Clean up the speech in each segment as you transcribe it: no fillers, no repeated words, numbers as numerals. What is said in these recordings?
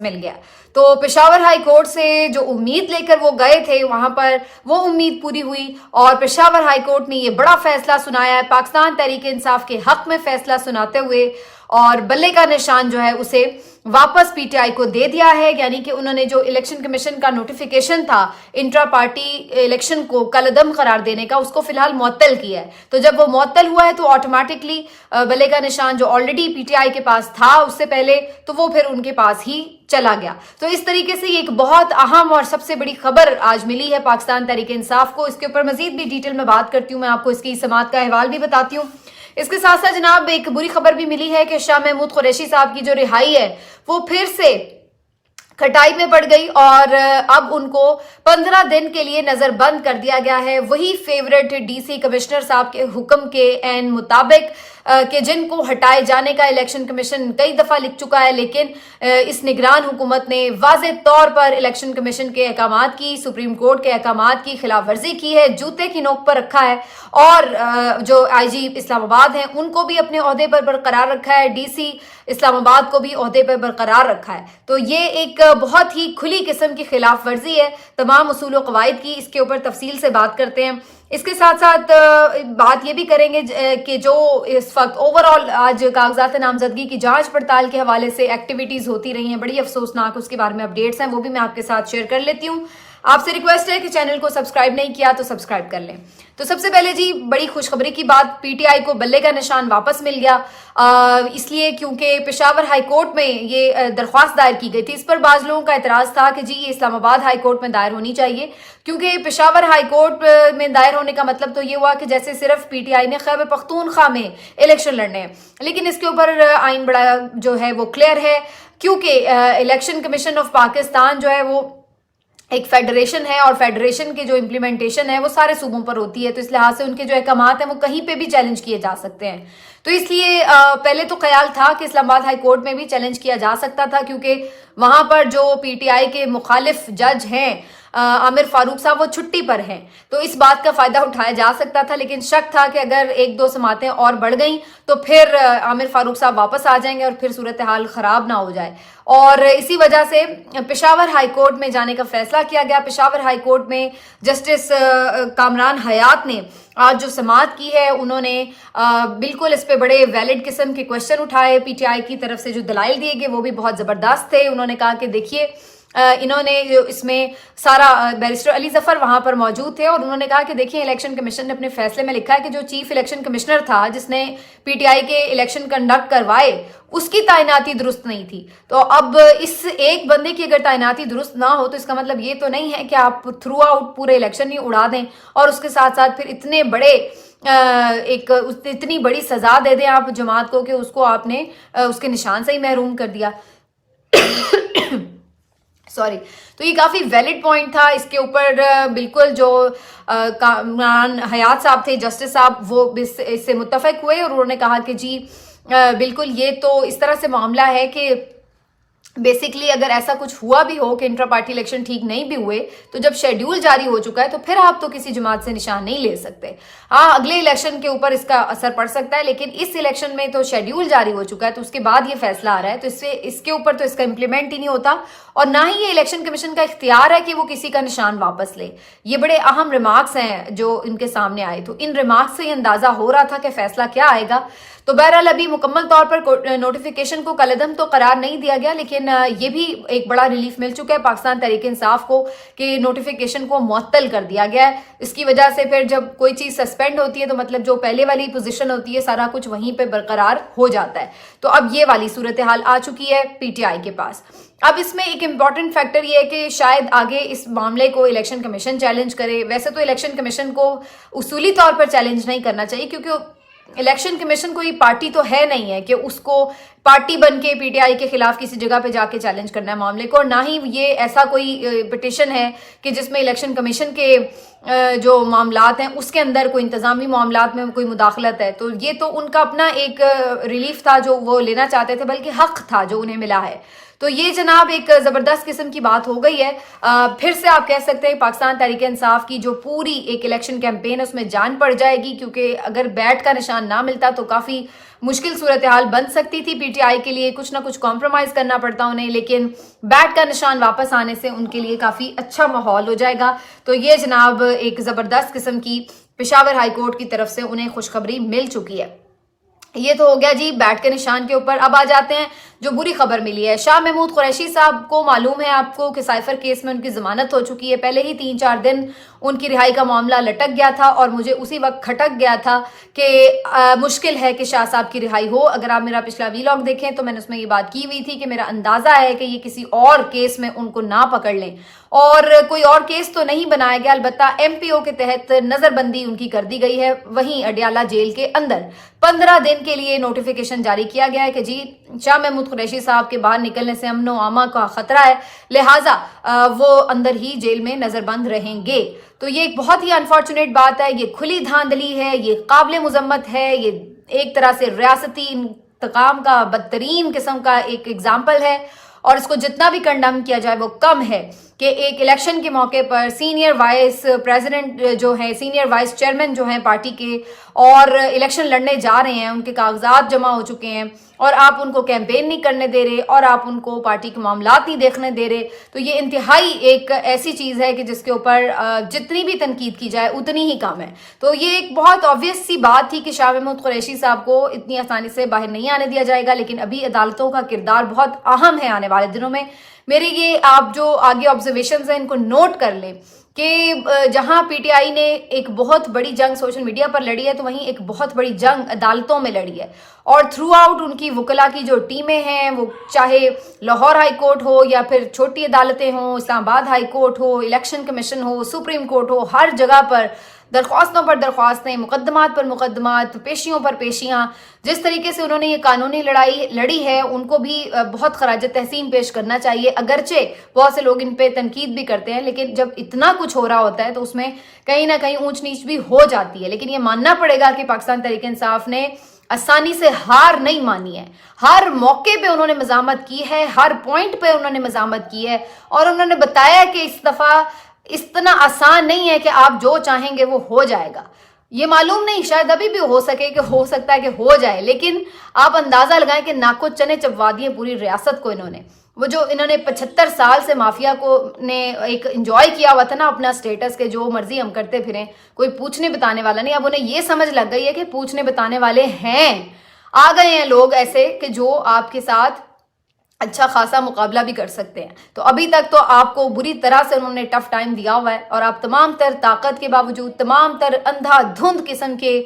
मिल गया। तो Peshawar high court से जो उम्मीद लेकर वो गए थे वहां पर वो उम्मीद पूरी हुई और पेशावर हाई कोर्ट ने ये बड़ा फैसला सुनाया है पाकिस्तान तहरीक इंसाफ के हक में फैसला सुनाते हुए, और बल्ले का निशान जो है उसे वापस पीटीआई को दे दिया है। यानी कि उन्होंने जो इलेक्शन कमीशन का नोटिफिकेशन था इंट्रा पार्टी इलेक्शन को कलअदम करार देने का, उसको फिलहाल मुअत्तल किया है। तो जब वो मुअत्तल हुआ है तो ऑटोमेटिकली बल्ले का निशान जो ऑलरेडी पीटीआई के पास था उससे पहले, तो वो फिर उनके पास ही चला गया। तो इस तरीके से ये एक बहुत अहम और सबसे बड़ी खबर आज मिली है पाकिस्तान तहरीक इंसाफ को। इसके ऊपर मजीद भी डिटेल में बात करती हूँ, मैं आपको इसकी समाअत का अहवाल भी बताती हूँ। इसके साथ साथ जनाब एक बुरी खबर भी मिली है कि शाह महमूद कुरैशी साहब की जो रिहाई है वो फिर से खटाई में पड़ गई और अब उनको 15 दिन के लिए नजरबंद कर दिया गया है। वही फेवरेट डीसी कमिश्नर साहब के हुक्म के एन मुताबिक कि जिनको हटाए जाने का इलेक्शन कमीशन कई दफा लिख चुका है, लेकिन इस निगरान हुकूमत ने वाज़ेह तौर पर इलेक्शन कमीशन के अहकामात की, सुप्रीम कोर्ट के अहकामात की खिलाफ वर्जी की है, जूते की नोक पर रखा है। और जो आईजी इस्लामाबाद हैं उनको भी अपने ओहदे पर बरकरार रखा है, डीसी इस्लामाबाद को भी ओहदे पर बरकरार रखा है। तो ये एक बहुत ही खुली किस्म की खिलाफ वर्जी है तमाम उसूल व कवायद की। इसके ऊपर तफसील से बात करते हैं। इसके साथ साथ बात ये भी करेंगे कि जो इस वक्त ओवरऑल आज कागजात नामजदगी की जांच पड़ताल के हवाले से एक्टिविटीज होती रही हैं, बड़ी अफसोसनाक, उसके बारे में अपडेट्स हैं, वो भी मैं आपके साथ शेयर कर लेती हूँ। आपसे रिक्वेस्ट है कि चैनल को सब्सक्राइब नहीं किया तो सब्सक्राइब कर लें। तो सबसे पहले जी बड़ी खुशखबरी की बात, पीटीआई को बल्ले का निशान वापस मिल गया, इसलिए क्योंकि पेशावर हाई कोर्ट में ये दरख्वास्त दायर की गई थी। इस पर बाज लोगों का एतराज था कि जी ये इस्लामाबाद हाई कोर्ट में दायर होनी चाहिए, क्योंकि पेशावर हाई कोर्ट में दायर होने का मतलब तो ये हुआ कि जैसे सिर्फ पीटीआई ने खैबर पख्तूनख्वा में इलेक्शन लड़ने हैं। लेकिन इसके ऊपर आइन बड़ा जो है वो क्लियर है, क्योंकि इलेक्शन कमीशन ऑफ पाकिस्तान जो है वो एक फेडरेशन है और फेडरेशन की जो इम्प्लीमेंटेशन है वो सारे सूबों पर होती है। तो इस लिहाज से उनके जो अहकामात हैं वो कहीं पे भी चैलेंज किए जा सकते हैं। तो इसलिए पहले तो ख्याल था कि इस्लामाबाद हाई कोर्ट में भी चैलेंज किया जा सकता था, क्योंकि वहां पर जो पीटीआई के मुखालिफ जज हैं आमिर फारूक साहब वो छुट्टी पर हैं, तो इस बात का फायदा उठाया जा सकता था। लेकिन शक था कि अगर एक दो समातें और बढ़ गई तो फिर आमिर फारूक साहब वापस आ जाएंगे और फिर सूरत हाल खराब ना हो जाए, और इसी वजह से पेशावर हाई कोर्ट में जाने का फैसला किया गया। पेशावर हाई कोर्ट में जस्टिस कामरान हयात ने आज जो समाअत की है, उन्होंने बिल्कुल इस पे बड़े वैलिड किस्म के क्वेश्चन उठाए। पीटीआई की तरफ से जो दलाइल दिए गए वो भी बहुत जबरदस्त थे। उन्होंने कहा कि देखिए इन्होंने जो इसमें सारा बैरिस्टर अली जफर वहां पर मौजूद थे, और उन्होंने कहा कि देखिए इलेक्शन कमीशन ने अपने फैसले में लिखा है कि जो चीफ इलेक्शन कमिश्नर था जिसने पीटीआई के इलेक्शन कंडक्ट करवाए उसकी तैनाती दुरुस्त नहीं थी। तो अब इस एक बंदे की अगर तैनाती दुरुस्त ना हो तो इसका मतलब ये तो नहीं है कि आप थ्रू आउट पूरे इलेक्शन ही उड़ा दें और उसके साथ साथ फिर इतने बड़े इतनी बड़ी सजा दे दें आप जमात को कि उसको आपने उसके निशान से ही महरूम कर दिया। सॉरी। तो ये काफ़ी वैलिड पॉइंट था। इसके ऊपर बिल्कुल जो कामरान हयात साहब थे, जस्टिस साहब, वो इससे मुत्तफिक हुए और उन्होंने कहा कि जी बिल्कुल ये तो इस तरह से मामला है कि बेसिकली अगर ऐसा कुछ हुआ भी हो कि इंट्रा पार्टी इलेक्शन ठीक नहीं भी हुए, तो जब शेड्यूल जारी हो चुका है तो फिर आप तो किसी जमात से निशान नहीं ले सकते। हाँ, अगले इलेक्शन के ऊपर इसका असर पड़ सकता है, लेकिन इस इलेक्शन में तो शेड्यूल जारी हो चुका है, तो उसके बाद ये फैसला आ रहा है, तो इसके ऊपर तो इसका इम्प्लीमेंट ही नहीं होता, और ना ही ये इलेक्शन कमीशन का इख्तियार है कि वो किसी का निशान वापस ले। ये बड़े अहम रिमार्क्स हैं जो इनके सामने आए। तो इन रिमार्क्स से अंदाजा हो रहा था कि फैसला क्या आएगा। तो बहरहाल अभी मुकम्मल तौर पर नोटिफिकेशन को कलअदम तो करार नहीं दिया गया, लेकिन ये भी एक बड़ा रिलीफ मिल चुका है पाकिस्तान तहरीक इंसाफ को कि नोटिफिकेशन को मुअत्तल कर दिया गया है। इसकी वजह से फिर जब कोई चीज़ सस्पेंड होती है तो मतलब जो पहले वाली पोजीशन होती है सारा कुछ वहीं पे बरकरार हो जाता है। तो अब ये वाली सूरत हाल आ चुकी है पीटीआई के पास। अब इसमें एक इम्पॉर्टेंट फैक्टर ये है कि शायद आगे इस मामले को इलेक्शन कमीशन चैलेंज करे। वैसे तो इलेक्शन कमीशन को उसूली तौर पर चैलेंज नहीं करना चाहिए, क्योंकि इलेक्शन कमीशन कोई पार्टी तो है नहीं है कि उसको पार्टी बन के पीटीआई के खिलाफ किसी जगह पे जाके चैलेंज करना है मामले को, और ना ही ये ऐसा कोई पिटिशन है कि जिसमें इलेक्शन कमीशन के जो मामलात हैं उसके अंदर कोई इंतजामी मामलात में कोई मुदाखलत है। तो ये तो उनका अपना एक रिलीफ था जो वो लेना चाहते थे, बल्कि हक था जो उन्हें मिला है। تو یہ جناب ایک زبردست قسم کی بات ہو گئی ہے. پھر سے آپ کہہ سکتے ہیں پاکستان تحریک انصاف کی جو پوری ایک الیکشن کیمپین ہے اس میں جان پڑ جائے گی, کیونکہ اگر بیٹ کا نشان نہ ملتا تو کافی مشکل صورتحال بن سکتی تھی پی ٹی آئی کے لیے, کچھ نہ کچھ کمپرومائز کرنا پڑتا انہیں, لیکن بیٹ کا نشان واپس آنے سے ان کے لیے کافی اچھا ماحول ہو جائے گا. تو یہ جناب ایک زبردست قسم کی پشاور ہائی کورٹ کی طرف سے انہیں خوشخبری مل چکی ہے. یہ تو ہو گیا جی بیٹ کے نشان کے اوپر. اب آ جاتے ہیں جو بری خبر ملی ہے. شاہ محمود قریشی صاحب کو معلوم ہے آپ کو کہ سائفر کیس میں ان کی ضمانت ہو چکی ہے. پہلے ہی 3-4 دن ان کی رہائی کا معاملہ لٹک گیا تھا اور مجھے اسی وقت کھٹک گیا تھا کہ مشکل ہے کہ شاہ صاحب کی رہائی ہو. اگر آپ میرا پچھلا ویلاگ دیکھیں تو میں نے اس میں یہ بات کی ہوئی تھی کہ میرا اندازہ ہے کہ یہ کسی اور کیس میں ان کو نہ پکڑ لیں, اور کوئی اور کیس تو نہیں بنایا گیا, البتہ ایم پی او کے تحت نظر بندی ان کی کر دی گئی ہے وہیں اڈیالہ جیل کے اندر. 15 دن کے لیے نوٹیفیکیشن جاری کیا گیا ہے کہ جی شاہ محمود قریشی صاحب کے باہر نکلنے سے امن و امان کا خطرہ ہے, لہٰذا وہ اندر ہی جیل میں نظر بند رہیں گے. تو یہ ایک بہت ہی انفارچونیٹ بات ہے, یہ کھلی دھاندلی ہے, یہ قابل مذمت ہے, یہ ایک طرح سے ریاستی انتقام کا بدترین قسم کا ایک ایگزامپل ہے, اور اس کو جتنا بھی کنڈم کیا جائے وہ کم ہے کہ ایک الیکشن کے موقع پر سینئر وائس پریزیڈنٹ جو ہے, سینئر وائس چیئرمین جو ہیں پارٹی کے, اور الیکشن لڑنے جا رہے ہیں, ان کے کاغذات جمع ہو چکے ہیں, اور آپ ان کو کیمپین نہیں کرنے دے رہے, اور آپ ان کو پارٹی کے معاملات نہیں دیکھنے دے رہے. تو یہ انتہائی ایک ایسی چیز ہے کہ جس کے اوپر جتنی بھی تنقید کی جائے اتنی ہی کم ہے. تو یہ ایک بہت آبویس سی بات تھی کہ شاہ محمود قریشی صاحب کو اتنی آسانی سے باہر نہیں آنے دیا جائے گا, لیکن ابھی عدالتوں کا کردار بہت اہم ہے آنے والے دنوں میں. میرے یہ آپ جو آگے آبزرویشنز ہیں ان کو نوٹ کر لیں کہ جہاں پی ٹی آئی نے ایک بہت بڑی جنگ سوشل میڈیا پر لڑی ہے, تو وہیں ایک بہت بڑی جنگ عدالتوں میں لڑی ہے, اور تھرو آؤٹ ان کی وکلا کی جو ٹیمیں ہیں, وہ چاہے لاہور ہائی کورٹ ہو یا پھر چھوٹی عدالتیں ہوں, اسلام آباد ہائی کورٹ ہو, الیکشن کمیشن ہو, سپریم کورٹ ہو, ہر جگہ پر درخواستوں پر درخواستیں, مقدمات پر مقدمات, پیشیوں پر پیشیاں, جس طریقے سے انہوں نے یہ قانونی لڑائی لڑی ہے ان کو بھی بہت خراج تحسین پیش کرنا چاہیے. اگرچہ بہت سے لوگ ان پہ تنقید بھی کرتے ہیں, لیکن جب اتنا کچھ ہو رہا ہوتا ہے تو اس میں کہیں نہ کہیں اونچ نیچ بھی ہو جاتی ہے. لیکن یہ ماننا پڑے گا کہ پاکستان تحریک انصاف نے آسانی سے ہار نہیں مانی ہے. ہر موقع پہ انہوں نے مزاحمت کی ہے, ہر پوائنٹ پہ انہوں نے مزاحمت کی ہے, اور انہوں نے بتایا کہ اس دفعہ اتنا آسان نہیں ہے کہ آپ جو چاہیں گے وہ ہو جائے گا. یہ معلوم نہیں, شاید ابھی بھی ہو سکے کہ ہو سکتا ہے کہ ہو جائے, لیکن آپ اندازہ لگائیں کہ ناکو چنے چبوا دیے پوری ریاست کو انہوں نے. وہ جو انہوں نے 75 سال سے مافیا کو نے ایک انجوائے کیا ہوا تھا نا اپنا سٹیٹس کے, جو مرضی ہم کرتے پھریں, کوئی پوچھنے بتانے والا نہیں. اب انہیں یہ سمجھ لگ گئی ہے کہ پوچھنے بتانے والے ہیں, آ گئے ہیں لوگ ایسے کہ جو آپ کے ساتھ اچھا خاصا مقابلہ بھی کر سکتے ہیں. تو ابھی تک تو آپ کو بری طرح سے انہوں نے ٹف ٹائم دیا ہوا ہے, اور آپ تمام تر طاقت کے باوجود, تمام تر اندھا دھند قسم کے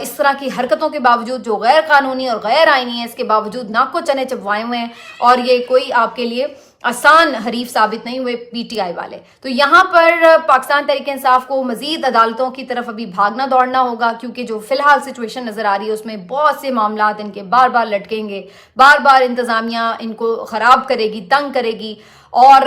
اس طرح کی حرکتوں کے باوجود جو غیر قانونی اور غیر آئینی ہے, اس کے باوجود ناک کو چنے چبوائے ہوئے ہیں, اور یہ کوئی آپ کے لیے آسان حریف ثابت نہیں ہوئے پی ٹی آئی والے. تو یہاں پر پاکستان تحریک انصاف کو مزید عدالتوں کی طرف ابھی بھاگنا دوڑنا ہوگا, کیونکہ جو فی الحال سچویشن نظر آ رہی ہے اس میں بہت سے معاملات ان کے بار بار لٹکیں گے, بار بار انتظامیہ ان کو خراب کرے گی, تنگ کرے گی, اور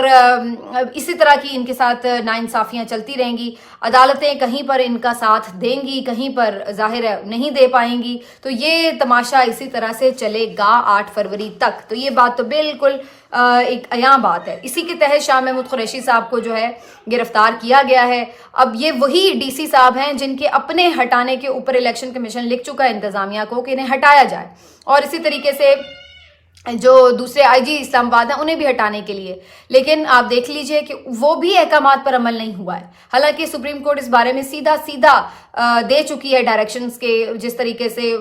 اسی طرح کی ان کے ساتھ ناانصافیاں چلتی رہیں گی. عدالتیں کہیں پر ان کا ساتھ دیں گی, کہیں پر ظاہر ہے نہیں دے پائیں گی. تو یہ تماشا اسی طرح سے چلے گا 8 فروری تک. تو یہ بات تو بالکل ایک عیاں بات ہے. اسی کے تحت شاہ محمود قریشی صاحب کو جو ہے گرفتار کیا گیا ہے. اب یہ وہی ڈی سی صاحب ہیں جن کے اپنے ہٹانے کے اوپر الیکشن کمیشن لکھ چکا ہے انتظامیہ کو کہ انہیں ہٹایا جائے, اور اسی طریقے سے جو دوسرے آئی جی اسلام آباد ہیں انہیں بھی ہٹانے کے لیے. لیکن آپ دیکھ لیجئے کہ وہ بھی احکامات پر عمل نہیں ہوا ہے, حالانکہ سپریم کورٹ اس بارے میں سیدھا دے چکی ہے ڈائریکشنز کے, جس طریقے سے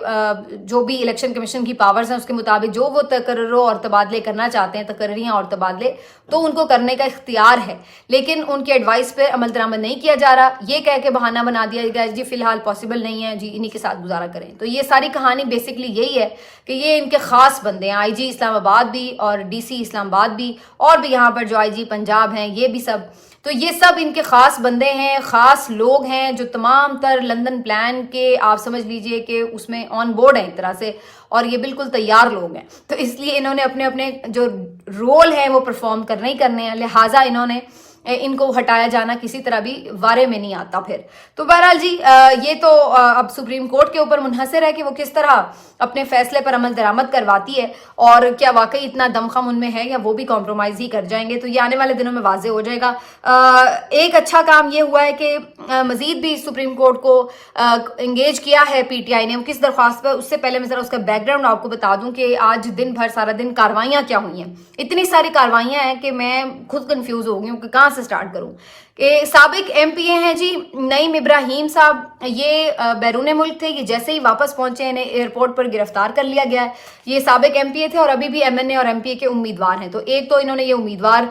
جو بھی الیکشن کمیشن کی پاورز ہیں اس کے مطابق جو وہ تقرروں اور تبادلے کرنا چاہتے ہیں, تقرریاں اور تبادلے, تو ان کو کرنے کا اختیار ہے. لیکن ان کے ایڈوائس پہ عمل درآمد نہیں کیا جا رہا, یہ کہہ کے بہانہ بنا دیا گیا جی فی الحال پاسبل نہیں ہے, جی انہی کے ساتھ گزارا کریں. تو یہ ساری کہانی بیسکلی یہی ہے کہ یہ ان کے خاص بندے ہیں, آئی جی اسلام آباد بھی اور ڈی سی اسلام آباد بھی, اور بھی یہاں پر جو آئی جی پنجاب ہیں یہ بھی سب, تو یہ سب ان کے خاص بندے ہیں, خاص لوگ ہیں جو تمام تر لندن پلان کے آپ سمجھ لیجئے کہ اس میں آن بورڈ ہیں ایک طرح سے, اور یہ بالکل تیار لوگ ہیں. تو اس لیے انہوں نے اپنے اپنے جو رول ہیں وہ پرفارم کرنے ہی کرنے ہیں, لہٰذا انہوں نے इनको हटाया जाना किसी तरह भी वारे में नहीं आता फिर। तो बहरहाल जी ये तो अब सुप्रीम कोर्ट के ऊपर मुनहसर है कि वो किस तरह अपने फैसले पर अमल दरामद करवाती है और क्या वाकई इतना दमखम उनमें है या वो भी कॉम्प्रोमाइज ही कर जाएंगे, तो ये आने वाले दिनों में वाजे हो जाएगा। एक अच्छा काम ये हुआ है कि मजीद भी सुप्रीम कोर्ट को एंगेज किया है पीटीआई ने, किस दरख्वास्त पर। उससे पहले मैं जरा उसका बैकग्राउंड आपको बता दूं कि आज दिन भर सारा दिन कार्रवाइयां क्या हुई हैं। इतनी सारी कार्रवाइयां हैं कि मैं खुद कंफ्यूज हो गई हूँ कि कहाँ से स्टार्ट करूं। कि साबिक एमपीए हैं जी नईम इब्राहिम साहब, ये बैरून मुल्क थे, ये जैसे ही वापस पहुंचे इन्हें एयरपोर्ट पर गिरफ्तार कर लिया गया है। ये साबिक एमपीए थे और अभी भी एमएनए और एमपीए के उम्मीदवार हैं, तो एक तो इन्होंने ये उम्मीदवार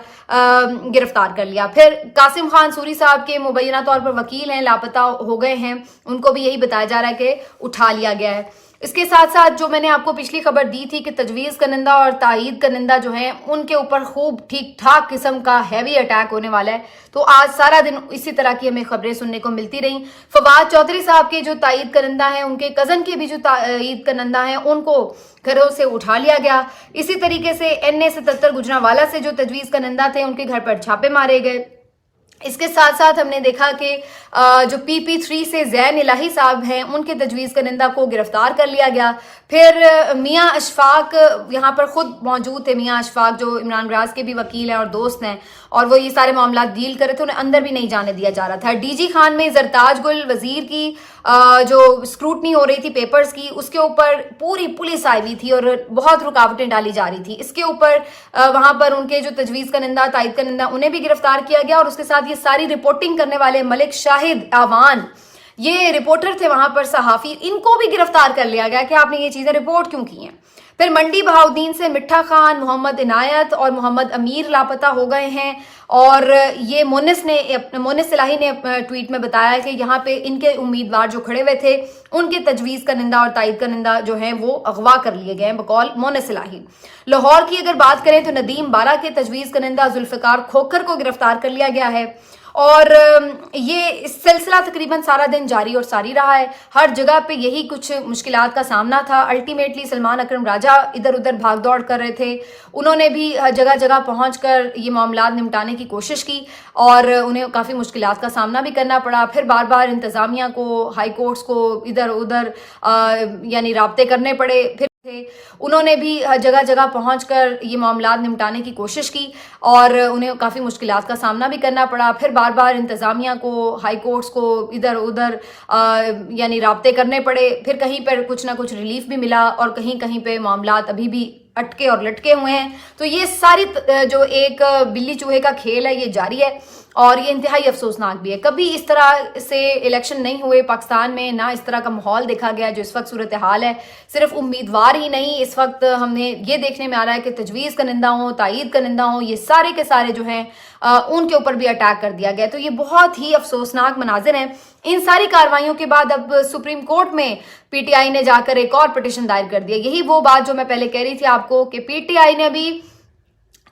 गिरफ्तार कर लिया। फिर कासिम खान सूरी साहब के मुबैना तौर पर वकील हैं, लापता हो गए हैं, उनको भी यही बताया जा रहा है कि उठा लिया गया है। इसके साथ साथ जो मैंने आपको पिछली खबर दी थी कि तजवीज़ कनिंदा और तायीद कनिंदा जो हैं उनके ऊपर खूब ठीक ठाक किस्म का हैवी अटैक होने वाला है, तो आज सारा दिन इसी तरह की हमें खबरें सुनने को मिलती रहीं। फवाद चौधरी साहब के जो तायीद कनिंदा हैं, उनके कज़न के भी जो तायीद कनिंदा हैं, उनको घरों से उठा लिया गया। इसी तरीके से NA 77 गुजरांवाला से जो तजवीज़ कनिंदा थे उनके घर पर छापे मारे गए। इसके साथ साथ हमने देखा कि जो PP3 से जैन इलाही साहब हैं उनके तजवीज़ कनिंदा को गिरफ्तार कर लिया गया। फिर मियाँ अशफाक यहाँ पर खुद मौजूद थे, मियाँ अशफाक जो इमरान राज के भी वकील हैं और दोस्त हैं, और वो ये सारे मामला डील कर रहे थे, उन्हें अंदर भी नहीं जाने दिया जा रहा था। DG खान में जरताज गुल वजीर की जो स्क्रूटनी हो रही थी पेपर्स की, उसके ऊपर पूरी पुलिस आई हुई थी और बहुत रुकावटें डाली जा रही थी। इसके ऊपर वहां पर उनके जो तजवीज़ कनिंदा तायद कनिंदा उन्हें भी गिरफ्तार किया गया, और उसके साथ ये सारी रिपोर्टिंग करने वाले मलिक शाहिद आवान, ये रिपोर्टर थे वहां पर, सहाफी, इनको भी गिरफ्तार कर लिया गया कि आपने ये चीजें रिपोर्ट क्यों की हैं। फिर मंडी बहाउद्दीन से मिठा खान, मोहम्मद इनायत और मोहम्मद अमीर लापता हो गए हैं, और ये मोनिस इलाही ने ट्वीट में बताया कि यहाँ पे इनके उम्मीदवार जो खड़े हुए थे उनके तजवीज़ कनिंदा और तायद कनिंदा जो हैं वो अगवा कर लिए गए हैं बकौल मोनिस इलाही। लाहौर की अगर बात करें तो नदीम बारा के तजवीज़ कनिंदा जुल्फ़िकार खोखर को गिरफ्तार कर लिया गया है, और ये सिलसिला तकरीबन सारा दिन जारी और सारी रहा है। हर जगह पे यही कुछ मुश्किलात का सामना था। अल्टीमेटली सलमान अकरम राजा इधर उधर भाग दौड़ कर रहे थे, उन्होंने भी जगह जगह पहुंचकर ये मामला निपटाने की कोशिश की और उन्हें काफ़ी मुश्किलात का सामना भी करना पड़ा। फिर बार बार इंतज़ामिया को, हाई कोर्ट्स को इधर उधर यानी राब्ते करने पड़े। फिर उन्होंने भी जगह जगह पहुंचकर ये मामला निपटाने की कोशिश की और उन्हें काफ़ी मुश्किलात का सामना भी करना पड़ा। फिर बार बार इंतज़ामिया को, हाई कोर्ट्स को इधर उधर यानी राब्ते करने पड़े। फिर कहीं पर कुछ ना कुछ रिलीफ भी मिला और कहीं कहीं पे मामला अभी भी अटके और लटके हुए हैं। तो ये सारी जो एक बिल्ली चूहे का खेल है ये जारी है और ये इंतहाई अफसोसनाक भी है। कभी इस तरह से इलेक्शन नहीं हुए पाकिस्तान में, ना इस तरह का माहौल देखा गया जो इस वक्त सूरत हाल है। सिर्फ उम्मीदवार ही नहीं, इस वक्त हमने ये देखने में आ रहा है कि तजवीज़ कनिंदा हो, तायीद कनिंदा हो, ये सारे के सारे जो हैं उनके ऊपर भी अटैक कर दिया गया। तो ये बहुत ही अफसोसनाक मनाजिर हैं। इन सारी कार्रवाइयों के बाद अब सुप्रीम कोर्ट में PTI ने जाकर एक और पिटीशन दायर कर दिया। यही वो बात जो मैं पहले कह रही थी आपको कि PTI ने भी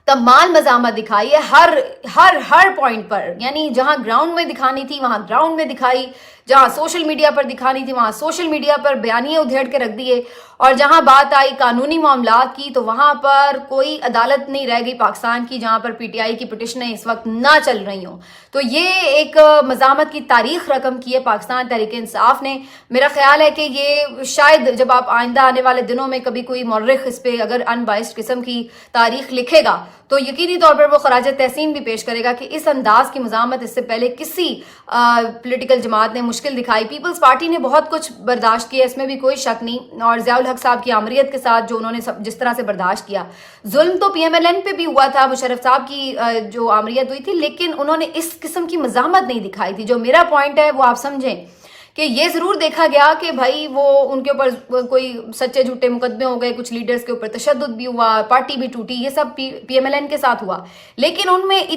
कमाल मज़ामत दिखाई है हर पॉइंट पर, यानी जहां ग्राउंड में दिखानी थी वहां ग्राउंड में दिखाई, जहां सोशल मीडिया पर दिखानी थी वहां सोशल मीडिया पर बयानिए उधेड़ के रख दिए, और जहां बात आई कानूनी मामलात की तो वहां पर कोई अदालत नहीं रह गई पाकिस्तान की जहां पर PTI की पिटिशनें इस वक्त ना चल रही हों। तो ये एक मज़ामत की तारीख रकम की है पाकिस्तान तहरीक इंसाफ ने। मेरा ख्याल है कि ये शायद जब आप आइंदा आने वाले दिनों में कभी कोई मौर्रिख इस पर अगर अनबाइस्ड किस्म की तारीख लिखेगा तो यकीनी तौर पर वो खराज तहसीन भी पेश करेगा कि इस अंदाज की मज़ामत इससे पहले किसी पॉलिटिकल जमात ने मुश्किल दिखाई। पीपल्स पार्टी ने बहुत कुछ बर्दाश्त किया, इसमें भी कोई शक नहीं, और ज़ियाउल हक साहब की आमरीत के साथ जो उन्होंने जिस तरह से बर्दाश्त किया, जुल्म तो PMLN पे भी हुआ था, मुशर्रफ साहब की जो आमरीत हुई थी, लेकिन उन्होंने इस किस्म की मज़ामत नहीं दिखाई थी। जो मेरा पॉइंट है वो आप समझें कि ये जरूर देखा गया कि भाई वो उनके ऊपर कोई सच्चे झूठे मुकदमे हो गए, कुछ लीडर्स के ऊपर तशद्दुद भी हुआ, पार्टी भी टूटी, ये सब PMLN के साथ हुआ, लेकिन उनमें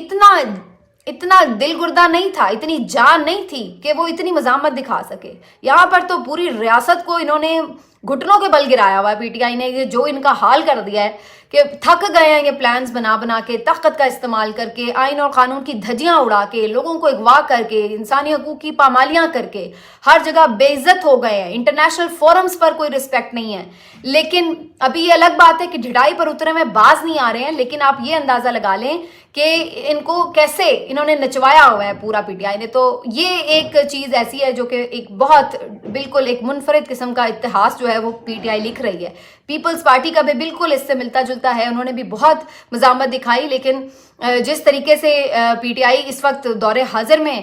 इतना दिल गुर्दा नहीं था, इतनी जान नहीं थी कि वो इतनी मज़ामत दिखा सके। यहाँ पर तो पूरी रियासत को इन्होंने घुटनों के बल गिराया हुआ है PTI ने, जो इनका हाल कर दिया है کہ تھک گئے ہیں یہ پلانز بنا بنا کے، طاقت کا استعمال کر کے، آئین اور قانون کی دھجیاں اڑا کے، لوگوں کو اغوا کر کے، انسانی حقوق کی پامالیاں کر کے ہر جگہ بے عزت ہو گئے ہیں، انٹرنیشنل فورمز پر کوئی رسپیکٹ نہیں ہے. لیکن ابھی یہ الگ بات ہے کہ ڈھڑائی پر اترے میں باز نہیں آ رہے ہیں، لیکن آپ یہ اندازہ لگا لیں کہ ان کو کیسے انہوں نے نچوایا ہوا ہے پورا پی ٹی آئی نے. تو یہ ایک چیز ایسی ہے جو کہ ایک بہت بالکل ایک منفرد قسم کا اتہاس جو ہے وہ پی ٹی آئی لکھ رہی ہے. پیپلز پارٹی کا بھی بالکل اس سے ملتا جلتا ہے، انہوں نے بھی بہت مزاحمت دکھائی، لیکن جس طریقے سے پی ٹی آئی اس وقت دور حاضر میں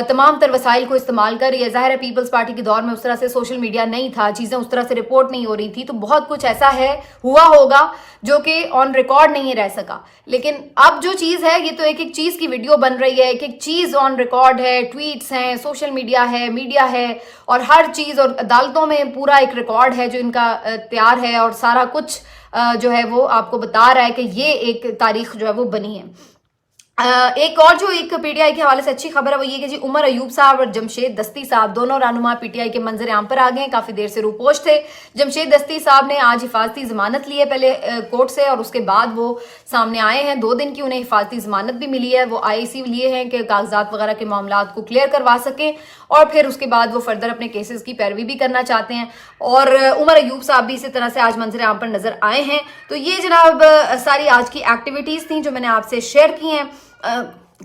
تمام تر وسائل کو استعمال کر رہی ہے، ظاہر ہے پیپلز پارٹی کے دور میں اس طرح سے سوشل میڈیا نہیں تھا، چیزیں اس طرح سے رپورٹ نہیں ہو رہی تھی، تو بہت کچھ ایسا ہے ہوا ہوگا جو کہ آن ریکارڈ نہیں رہ سکا. لیکن اب جو چیز ہے یہ تو ایک ایک چیز کی ویڈیو بن رہی ہے، ایک ایک چیز آن ریکارڈ ہے، ٹویٹس ہیں، سوشل میڈیا ہے، میڈیا ہے، اور ہر چیز، اور عدالتوں میں پورا ایک ریکارڈ ہے جو ان کا تیار ہے، اور سارا کچھ جو ہے وہ آپ کو بتا رہا ہے کہ یہ ایک تاریخ جو ہے وہ بنی ہے. ایک اور جو ایک پی ٹی آئی کے حوالے سے اچھی خبر ہے وہ یہ کہ جی عمر ایوب صاحب اور جمشید دستی صاحب دونوں رہنما پی ٹی آئی کے منظر عام پر آ گئے ہیں. کافی دیر سے روپوش تھے. جمشید دستی صاحب نے آج حفاظتی ضمانت لی ہے پہلے کورٹ سے، اور اس کے بعد وہ سامنے آئے ہیں. 2 دن کی انہیں حفاظتی ضمانت بھی ملی ہے. وہ آئی سی لیے ہیں کہ کاغذات وغیرہ کے معاملات کو کلیئر کروا سکیں، اور پھر اس کے بعد وہ فردر اپنے کیسز کی پیروی بھی کرنا چاہتے ہیں. اور عمر ایوب صاحب بھی اسی طرح سے آج منظر عام پر نظر آئے ہیں. تو یہ جناب ساری آج کی ایکٹیویٹیز تھیں جو میں نے آپ سے شیئر کی ہیں.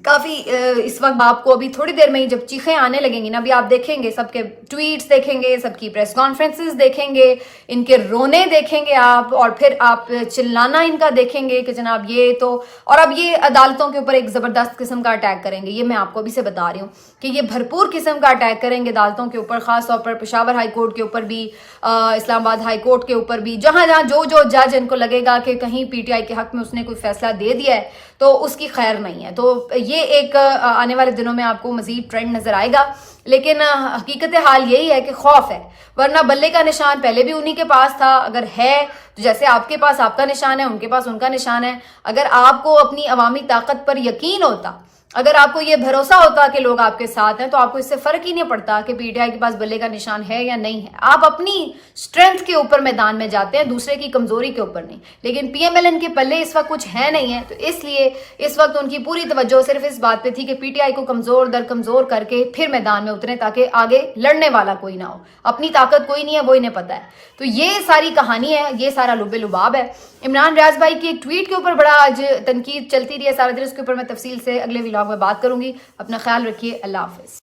کافی اس وقت آپ کو ابھی تھوڑی دیر میں ہی جب چیخیں آنے لگیں گی نا، ابھی آپ دیکھیں گے سب کے ٹویٹس دیکھیں گے، سب کی پریس کانفرنسز دیکھیں گے، ان کے رونے دیکھیں گے آپ، اور پھر آپ چلانا ان کا دیکھیں گے کہ جناب یہ تو، اور اب یہ عدالتوں کے اوپر ایک زبردست قسم کا اٹیک کریں گے. یہ میں آپ کو ابھی سے بتا رہی ہوں کہ یہ بھرپور قسم کا اٹیک کریں گے عدالتوں کے اوپر، خاص طور پر پشاور ہائی کورٹ کے اوپر بھی، اسلام آباد ہائی کورٹ کے اوپر بھی، جہاں جہاں جو جج ان کو لگے گا کہ کہیں پی ٹی آئی کے حق میں اس نے کوئی فیصلہ دے دیا ہے تو اس کی خیر نہیں ہے. تو یہ ایک آنے والے دنوں میں آپ کو مزید ٹرینڈ نظر آئے گا. لیکن حقیقت حال یہی ہے کہ خوف ہے، ورنہ بلے کا نشان پہلے بھی انہی کے پاس تھا. اگر ہے تو جیسے آپ کے پاس آپ کا نشان ہے، ان کے پاس ان کا نشان ہے. اگر آپ کو اپنی عوامی طاقت پر یقین ہوتا، اگر آپ کو یہ بھروسہ ہوتا کہ لوگ آپ کے ساتھ ہیں، تو آپ کو اس سے فرق ہی نہیں پڑتا کہ پی ٹی آئی کے پاس بلے کا نشان ہے یا نہیں ہے. آپ اپنی سٹرینتھ کے اوپر میدان میں جاتے ہیں، دوسرے کی کمزوری کے اوپر نہیں. لیکن پی ایم ایل این کے پلے اس وقت کچھ ہے نہیں ہے، تو اس لیے اس وقت ان کی پوری توجہ صرف اس بات پہ تھی کہ پی ٹی آئی کو کمزور در کمزور کر کے پھر میدان میں اتریں، تاکہ آگے لڑنے والا کوئی نہ ہو. اپنی طاقت کوئی نہیں ہے، وہ انہیں پتا ہے. تو یہ ساری کہانی ہے، یہ سارا لب لباب ہے. عمران ریاض بھائی کی ایک ٹویٹ کے اوپر بڑا آج تنقید چلتی رہی ہے سارا دن، اس کے اوپر میں تفصیل سے اگلے ولاگ میں بات کروں گی. اپنا خیال رکھیے. اللہ حافظ.